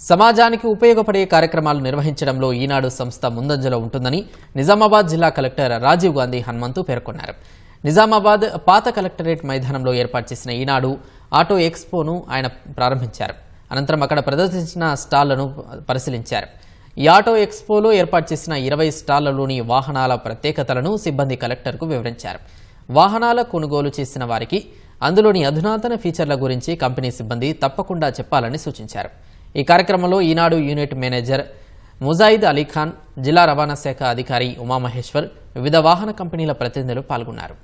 సమాజానికి ఉపయోగపడే కార్యక్రమాలు నిర్వహించడంలో ఈనాడు సంస్థ ముందంజలో ఉంటుందని నిజామాబాద్ జిల్లా కలెక్టర్ రాజీవ్ గాంధీ హనుమంతు పేర్కొన్నారు. నిజామాబాద్ పాత కలెక్టరేట్ మైదానంలో ఏర్పాటు చేసిన ఈనాడు ఆటో ఎక్స్పోను ఆయన ప్రారంభించారు. అనంతరం అక్కడ ప్రదర్శించిన స్టాళ్లను పరిశీలించారు. ఈ ఆటో ఎక్స్పోలో ఏర్పాటు చేసిన 20 స్టాళ్లలోని వాహనాల ప్రత్యేకతలను సిబ్బంది కలెక్టర్కు వివరించారు. వాహనాల కొనుగోలు చేసిన వారికి అందులోని అధునాతన ఫీచర్ల గురించి కంపెనీ సిబ్బంది తప్పకుండా చెప్పాలని సూచించారు. ఈ కార్యక్రమంలో ఈనాడు యూనిట్ మేనేజర్ ముజాయిద్ అలీఖాన్, జిల్లా రవాణా శాఖ అధికారి ఉమామహేశ్వర్, వివిధ వాహన కంపెనీల ప్రతినిధులు పాల్గొన్నారు.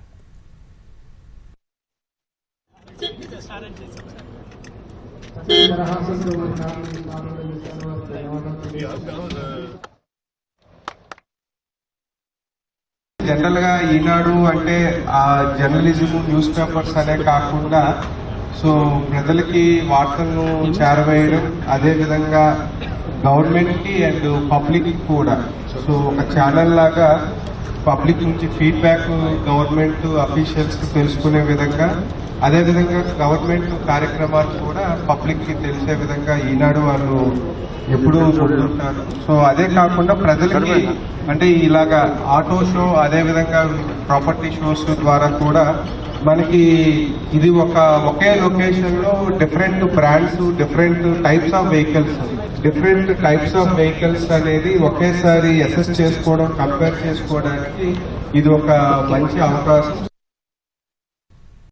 జనరల్ గా ఈనాడు అంటే ఆ జర్నలిజం, న్యూస్ పేపర్స్ అనే కాకుండా ప్రజలకి వార్తలను చేరవేయడం, అదే విధంగా గవర్నమెంట్ కి అండ్ పబ్లిక్ కూడా ఒక ఛానల్ లాగా పబ్లిక్ నుంచి ఫీడ్బ్యాక్ గవర్నమెంట్ అఫీషియల్స్ కి తెలుసుకునే విధంగా, అదే విధంగా గవర్నమెంట్ కార్యక్రమాలు కూడా పబ్లిక్ కి తెలిసే విధంగా ఈనాడు వాళ్ళు ఎప్పుడూ ముందుంటారు. అదే కాకుండా ప్రజలకి అంటే ఇలాగా ఆటో షో, అదే విధంగా ప్రాపర్టీ షోస్ ద్వారా కూడా మనకి ఇది ఒకే లొకేషన్ లో different brands, different types of vehicles అనేది ఒకేసారి అసెస్ చేసుకోవడం, కంపేర్ చేసుకోవడానికి ఇది ఒక మంచి అవకాశం.